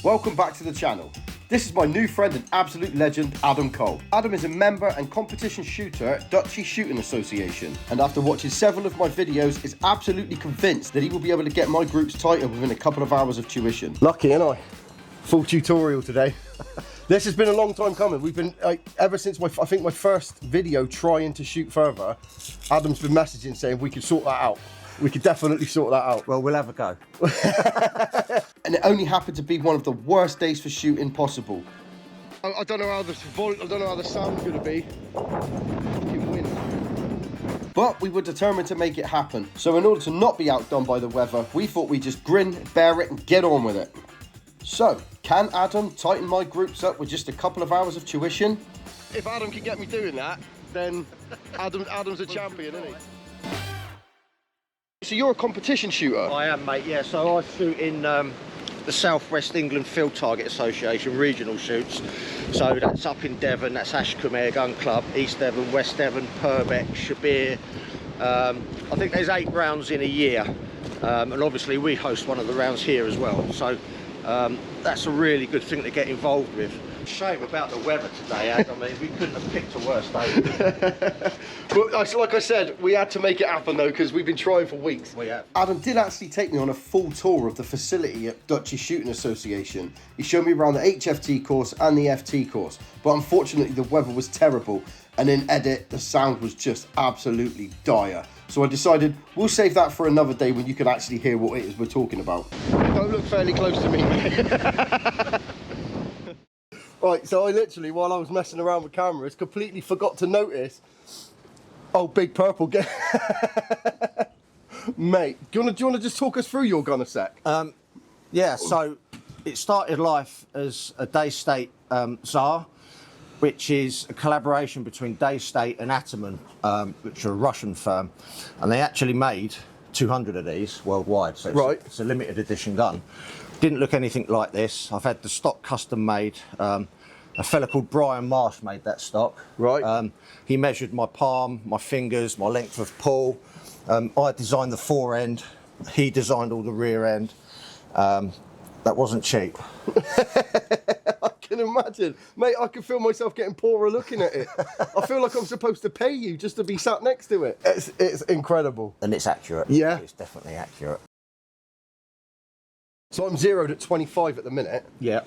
Welcome back to the channel. This is my new friend and absolute legend, Adam Cole. Adam is a member and competition shooter at Duchy Shooting Association, and after watching several of my videos is absolutely convinced that he will be able to get my groups tighter within a couple of hours of tuition. Lucky, ain't I? Full tutorial today. This has been a long time coming. We've been, ever since I think my first video trying to shoot further, Adam's been messaging saying we could sort that out. We could definitely sort that out. Well, we'll have a go. And it only happened to be one of the worst days for shooting possible. I don't know how the sound's gonna be. Fucking wind. But we were determined to make it happen. So in order to not be outdone by the weather, we thought we'd just grin, bear it, and get on with it. So, can Adam tighten my groups up with just a couple of hours of tuition? If Adam can get me doing that, then Adam's a champion, isn't he? So you're a competition shooter? I am, mate, yeah. So I shoot in the South West England Field Target Association regional shoots. So that's up in Devon, that's Ashcombe Air Gun Club, East Devon, West Devon, Purbeck, Shabir. I think there's 8 rounds in a year. And obviously we host one of the rounds here as well. So that's a really good thing to get involved with. Shame about the weather today, Ad. I mean, we couldn't have picked a worse day. But like I said, we had to make it happen though, because we've been trying for weeks. We have. Adam did actually take me on a full tour of the facility at Duchy Shooting Association. He showed me around the HFT course and the FT course, but unfortunately the weather was terrible, and in edit the sound was just absolutely dire. So I decided we'll save that for another day when you can actually hear what it is we're talking about. Don't look fairly close to me. Right, so I literally, while I was messing around with cameras, completely forgot to notice. Oh, Big Purple, mate, do you want to just talk us through your gun a sec? Yeah, so it started life as a Daystate Tsar, which is a collaboration between Daystate and Ataman, which are a Russian firm, and they actually made 200 of these worldwide, so it's a limited edition gun. Didn't look anything like this. I've had the stock custom made. A fella called Brian Marsh made that stock. Right. He measured my palm, my fingers, my length of pull. I designed the fore end. He designed all the rear end. That wasn't cheap. I can imagine. Mate, I can feel myself getting poorer looking at it. I feel like I'm supposed to pay you just to be sat next to it. It's incredible. And it's accurate. Yeah. It's definitely accurate. So I'm zeroed at 25 at the minute. Yeah.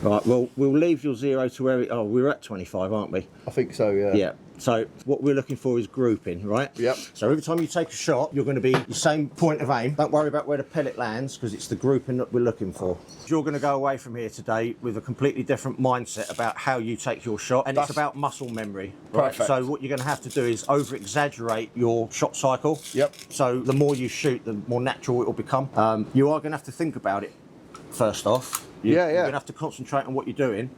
Right, well, we'll leave your 0 to where oh, we're at 25, aren't we? I think so, yeah. Yeah. So what we're looking for is grouping, right? Yep. So every time you take a shot, you're going to be the same point of aim. Don't worry about where the pellet lands, because it's the grouping that we're looking for. You're going to go away from here today with a completely different mindset about how you take your shot, and it's about muscle memory. Right? Perfect. So what you're going to have to do is over-exaggerate your shot cycle. Yep. So the more you shoot, the more natural it will become. You are going to have to think about it first off. You're going to have to concentrate on what you're doing.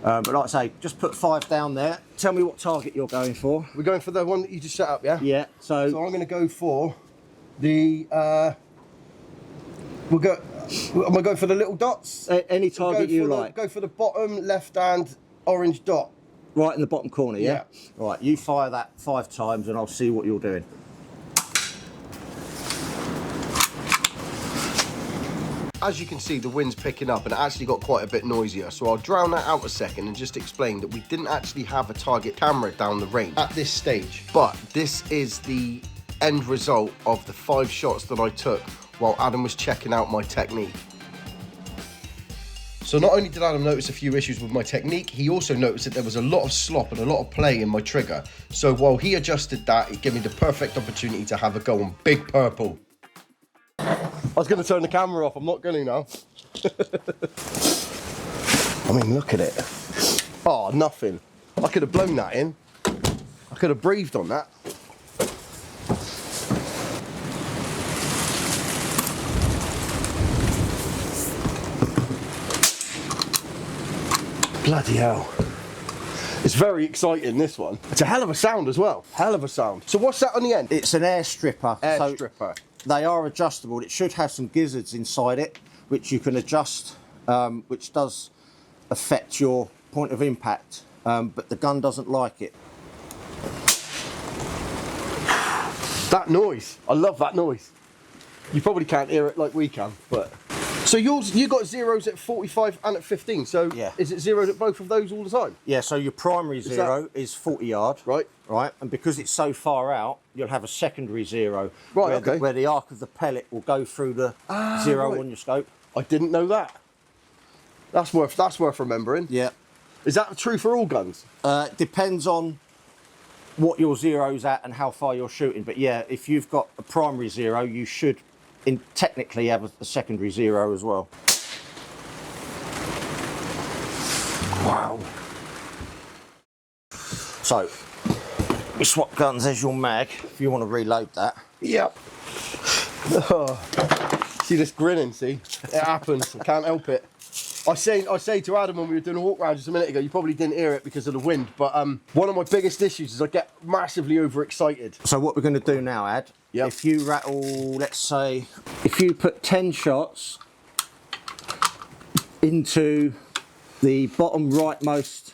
But like I say, just put 5 down there. Tell me what target you're going for. We're going for the one that you just set up, yeah? Yeah. So I'm going to go for the. Am I going for the little dots? Any target you like. Go for the bottom left-hand orange dot. Right in the bottom corner, yeah? Right, you fire that 5 times and I'll see what you're doing. As you can see, the wind's picking up and it actually got quite a bit noisier, so I'll drown that out a second and just explain that we didn't actually have a target camera down the range at this stage, but this is the end result of the 5 shots that I took while Adam was checking out my technique. So not only did Adam notice a few issues with my technique, he also noticed that there was a lot of slop and a lot of play in my trigger. So while he adjusted that, it gave me the perfect opportunity to have a go on Big Purple. I was going to turn the camera off, I'm not going to now. I mean, look at it. Oh, nothing. I could have blown that in. I could have breathed on that. Bloody hell. It's very exciting, this one. It's a hell of a sound as well. Hell of a sound. So what's that on the end? It's an air stripper. Air stripper. They are adjustable. It should have some gizzards inside it, which you can adjust, which does affect your point of impact, but the gun doesn't like it. That noise, I love that noise. You probably can't hear it like we can, but... So you got zeros at 45 and at 15. So Yeah. is it zeros at both of those all the time? Yeah, so your primary zero is 40 yard. Right. Right, and because it's so far out, you'll have a secondary zero. Right, where okay. where the arc of the pellet will go through the zero right. on your scope. I didn't know that. That's worth remembering. Yeah. Is that true for all guns? Depends on what your zero's at and how far you're shooting. But yeah, if you've got a primary zero, you should technically have a secondary zero as well. Wow. So, you swap guns as your mag if you want to reload that. Yep. Oh. See this grinning, see? It happens, I can't help it. I say to Adam when we were doing a walk round just a minute ago, you probably didn't hear it because of the wind, but one of my biggest issues is I get massively overexcited. So what we're going to do now, Ad, Yep. if you rattle, let's say, if you put 10 shots into the bottom rightmost,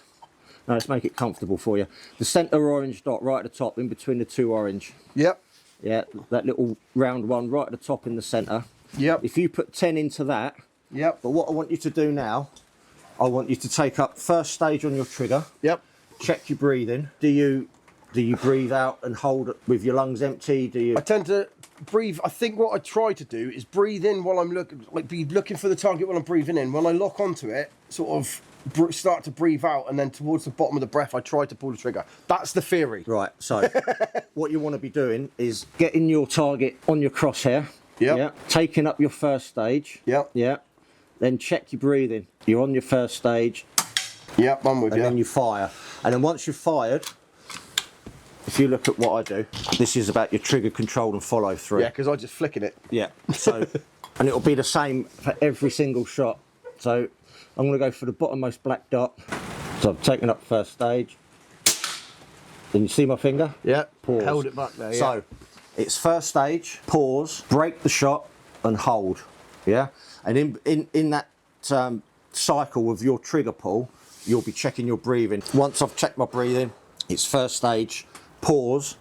now let's make it comfortable for you, the centre orange dot right at the top in between the two orange. Yep. Yeah, that little round one right at the top in the centre. Yep. If you put 10 into that, Yep. but what I want you to do now, I want you to take up first stage on your trigger. Yep. Check your breathing. Do you breathe out and hold it with your lungs empty? Do you? I tend to breathe. I think what I try to do is breathe in while I'm looking for the target while I'm breathing in. When I lock onto it, sort of start to breathe out, and then towards the bottom of the breath, I try to pull the trigger. That's the theory. Right. So, what you want to be doing is getting your target on your crosshair. Yep. Yeah. Taking up your first stage. Yep. Yeah. Then check your breathing. You're on your first stage. Yep, I'm with you. And then you fire. And then once you've fired, if you look at what I do, this is about your trigger control and follow through. Yeah, because I just flicking it. Yeah. So, and it'll be the same for every single shot. So, I'm going to go for the bottommost black dot. So I've taken up first stage. Can you see my finger? Yeah. Pause. Held it back there. Yeah. So, it's first stage, pause, break the shot, and hold. Yeah. And in that cycle of your trigger pull, you'll be checking your breathing. Once I've checked my breathing, it's first stage, pause,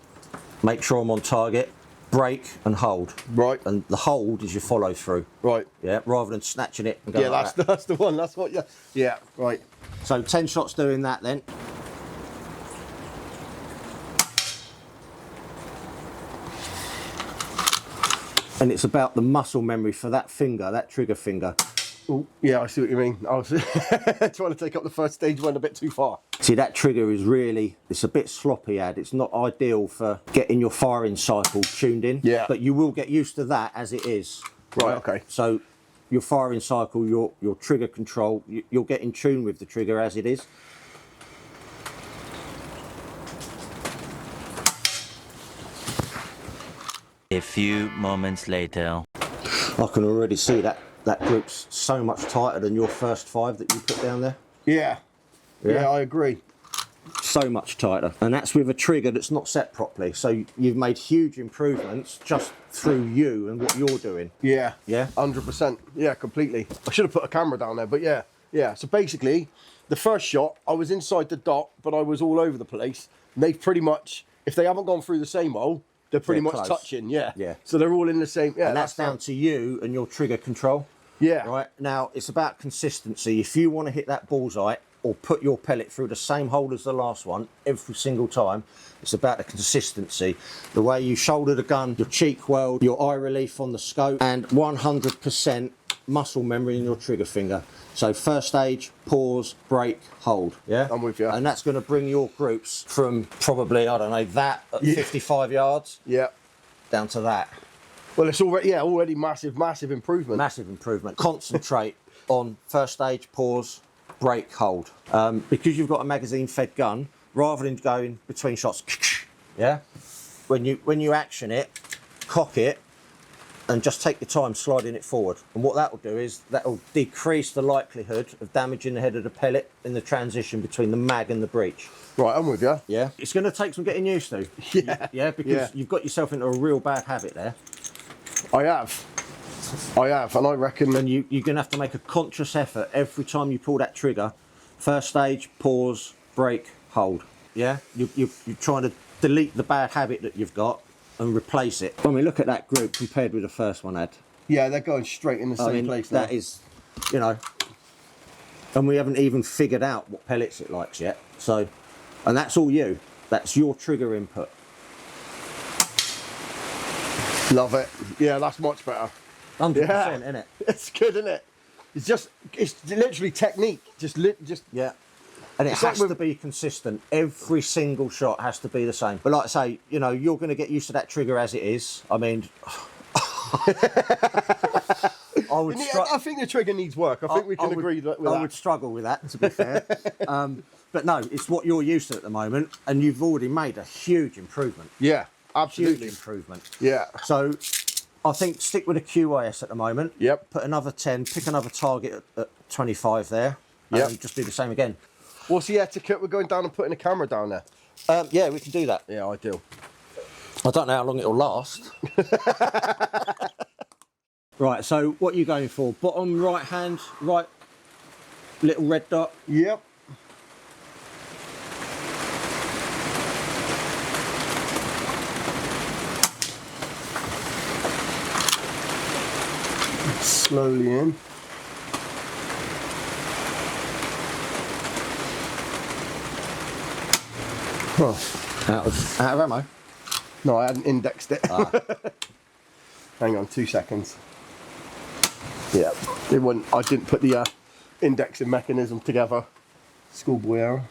make sure I'm on target, break and hold. Right. And the hold is your follow through. Right. Yeah, rather than snatching it and going Yeah, like that. that's the one. That's what you. Yeah. Right. So 10 shots doing that then. And it's about the muscle memory for that finger, that trigger finger. Ooh, yeah, I see what you mean. I was trying to take up the first stage, went a bit too far. See, that trigger is really, it's a bit sloppy, Ad. It's not ideal for getting your firing cycle tuned in. Yeah. But you will get used to that as it is. Right, okay. So your firing cycle, your trigger control, you'll get in tune with the trigger as it is. A few moments later. I can already see that group's so much tighter than your first 5 that you put down there. Yeah. Yeah, I agree. So much tighter. And that's with a trigger that's not set properly. So you've made huge improvements just through you and what you're doing. Yeah. Yeah? 100%. Yeah, completely. I should have put a camera down there, but yeah. Yeah. So basically, the first shot, I was inside the dot, but I was all over the place. And they've pretty much, if they haven't gone through the same hole, they're pretty much close. touching. Yeah. Yeah. So they're all in the same. Yeah. And that's down to you and your trigger control. Yeah. Right? Now, it's about consistency. If you want to hit that bullseye or put your pellet through the same hole as the last one every single time, it's about the consistency. The way you shoulder the gun, your cheek weld, your eye relief on the scope, and 100% muscle memory in your trigger finger. So first stage, pause, break, hold. Yeah? I'm with you. And that's going to bring your groups from probably, I don't know, that at 55 yards Yeah. down to that. Well, it's already massive improvement. Massive improvement. Concentrate on first stage, pause, break, hold. Because you've got a magazine-fed gun, rather than going between shots, yeah. When you action it, cock it, and just take your time sliding it forward. And what that will do is that will decrease the likelihood of damaging the head of the pellet in the transition between the mag and the breech. Right, I'm with you. Yeah. It's going to take some getting used to. Yeah. Yeah, because you've got yourself into a real bad habit there. I have, and I reckon. And you're going to have to make a conscious effort every time you pull that trigger. First stage, pause, break, hold. Yeah? You're trying to delete the bad habit that you've got and replace it. When we look at that group compared with the first one, Ed, Yeah, they're going straight in the same place now. That is, you know, and we haven't even figured out what pellets it likes yet. So, and that's all you. That's your trigger input. Love it. Yeah, that's much better. 100%, isn't it? It's good, isn't it? It's literally technique. Yeah. And it has to be consistent. Every single shot has to be the same. But like I say, you know, you're going to get used to that trigger as it is. I mean, I think the trigger needs work. I think we can agree with that. I would struggle with that, to be fair. But no, it's what you're used to at the moment, and you've already made a huge improvement. Yeah, absolutely. Huge improvement. Yeah. So I think stick with a QIS at the moment. Yep. Put another 10, pick another target at 25 there, and just do the same again. What's the etiquette? We're going down and putting a camera down there. Yeah, we can do that. Yeah, ideal. I don't know how long it'll last. Right, so what are you going for? Bottom right hand, right little red dot? Yep. Slowly in. Oh, Out of ammo? No, I hadn't indexed it. Ah. Hang on, 2 seconds. Yeah, it wouldn't. I didn't put the indexing mechanism together. Schoolboy error.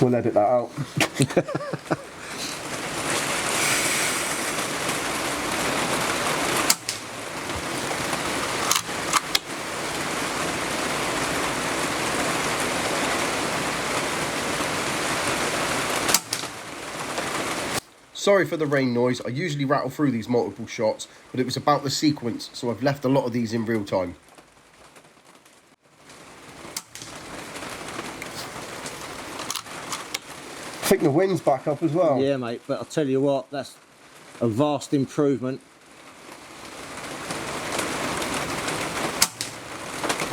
We'll edit that out. Sorry for the rain noise. I usually rattle through these multiple shots, but it was about the sequence, so I've left a lot of these in real time. I think the wind's back up as well. Yeah, mate, but I'll tell you what, that's a vast improvement.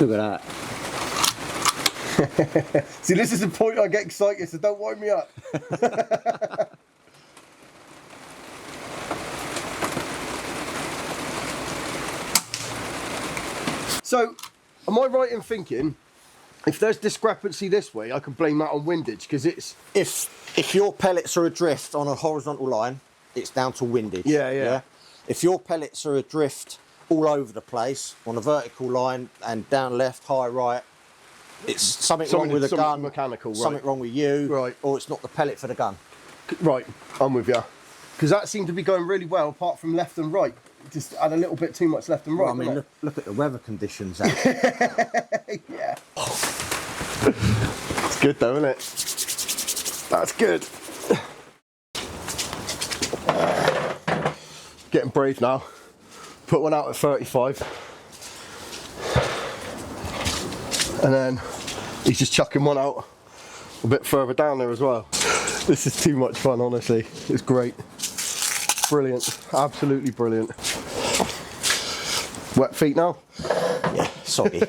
Look at that. See, this is the point I get excited, so don't wind me up. So, am I right in thinking, if there's discrepancy this way, I can blame that on windage, because it's... If your pellets are adrift on a horizontal line, it's down to windage. Yeah. If your pellets are adrift all over the place on a vertical line and down left, high, right, it's something wrong with the gun, mechanical, right. something wrong with you, right, or it's not the pellet for the gun. Right, I'm with you. Because that seemed to be going really well, apart from left and right. Just had a little bit too much left and right. Well, I mean, look at the weather conditions out. Yeah. It's good though, isn't it? That's good. Getting brave now. Put one out at 35. And then he's just chucking one out a bit further down there as well. This is too much fun, honestly. It's great. Brilliant. Absolutely brilliant. Wet feet now? Yeah, soggy.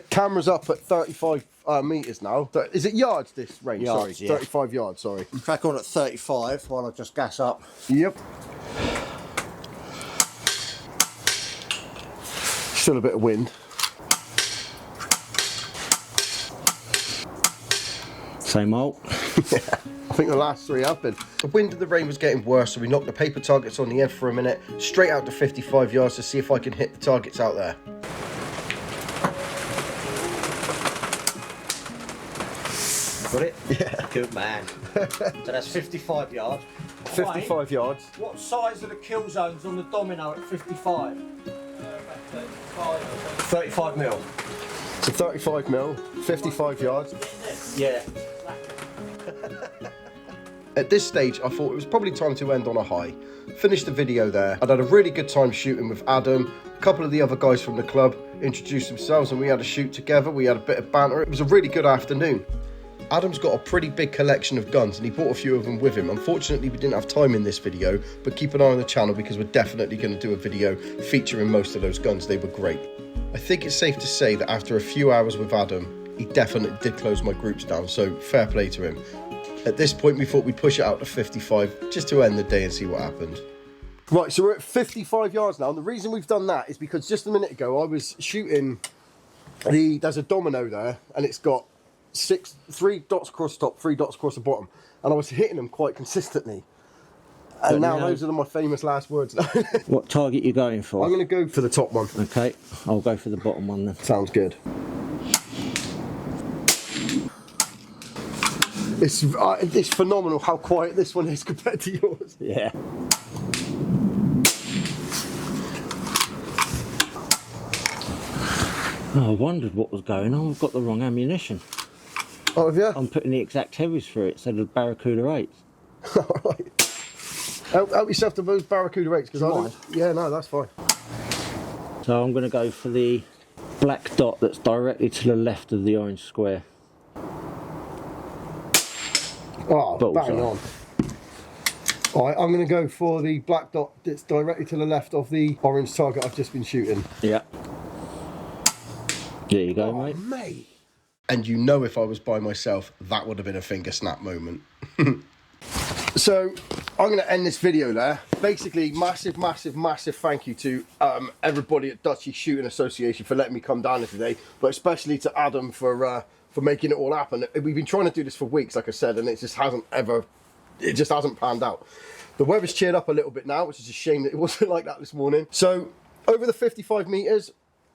Camera's up at 35 metres now. Is it yards, this range? Yards, sorry. yeah. 35 yards, sorry. Crack on at 35 while I just gas up. Yep. Still a bit of wind. Same old. Yeah, I think the last three have been. The wind and the rain was getting worse, so we knocked the paper targets on the end for a minute, straight out to 55 yards to see if I can hit the targets out there. Got it? Yeah. Good man. So that's 55 yards. 55 yards. What size are the kill zones on the domino at 55? 35 mil. So 35 mil, 55 yards. Yeah. At this stage, I thought it was probably time to end on a high. Finished the video there. I'd had a really good time shooting with Adam. A couple of the other guys from the club introduced themselves and we had a shoot together. We had a bit of banter. It was a really good afternoon. Adam's got a pretty big collection of guns and he brought a few of them with him. Unfortunately, we didn't have time in this video, but keep an eye on the channel because we're definitely going to do a video featuring most of those guns. They were great. I think it's safe to say that after a few hours with Adam, he definitely did close my groups down, so fair play to him. At this point, we thought we'd push it out to 55 just to end the day and see what happened. Right, so we're at 55 yards now, and the reason we've done that is because just a minute ago I was shooting there's a domino there, and it's got 3 dots across the top, 3 dots across the bottom, and I was hitting them quite consistently. And now those are my famous last words. What target you going for? I'm going to go for the top one. Okay, I'll go for the bottom one then. Sounds good. It's phenomenal how quiet this one is compared to yours. Yeah. Oh, I wondered what was going on. We've got the wrong ammunition. Oh, have you? I'm putting the exact heavies through it instead of Barracuda 8s. Alright. Help yourself to those Barracuda 8s, because I don't... Yeah, no, that's fine. So I'm going to go for the black dot that's directly to the left of the orange square. Oh, Bullseye. bang on. Alright, I'm going to go for the black dot that's directly to the left of the orange target I've just been shooting. Yeah. There you go, mate. Mate. And you know, if I was by myself, that would have been a finger snap moment. So, I'm going to end this video there. Basically, massive thank you to everybody at Duchy Shooting Association for letting me come down here today, but especially to Adam for making it all happen. We've been trying to do this for weeks, like I said, and it just hasn't panned out. The weather's cheered up a little bit now, which is a shame that it wasn't like that this morning. So, over the 55 metres,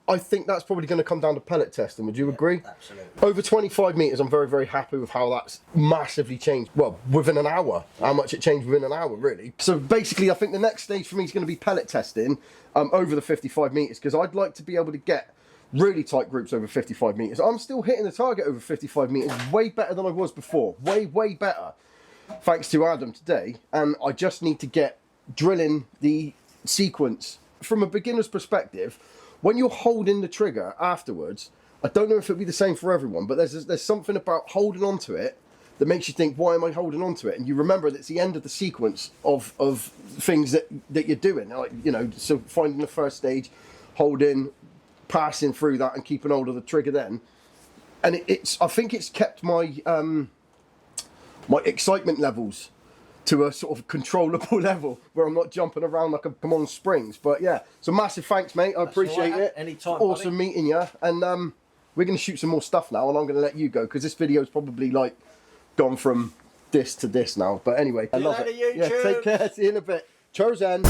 I think that's probably going to come down to pellet testing. Would you agree? Absolutely. Over 25 metres, I'm very happy with how that's massively changed. Well, within an hour. How much it changed within an hour, really. So basically, I think the next stage for me is going to be pellet testing over the 55 metres, because I'd like to be able to get really tight groups over 55 metres. I'm still hitting the target over 55 metres way better than I was before. Way better. Thanks to Adam today. And I just need to get drilling the sequence. From a beginner's perspective, when you're holding the trigger afterwards, I don't know if it'll be the same for everyone, but there's something about holding onto it that makes you think, why am I holding onto it? And you remember that it's the end of the sequence of things that you're doing. Like, you know, so finding the first stage, holding, passing through that and keeping hold of the trigger then. And I think it's kept my my excitement levels to a sort of controllable level where I'm not jumping around like I'm on springs. But yeah, so massive thanks, mate. I appreciate it. Anytime, awesome meeting you. And we're going to shoot some more stuff now, and I'm going to let you go because this video's probably like gone from this to this now. But anyway, I love it. YouTube. Yeah, take care. See you in a bit. Cheers, then.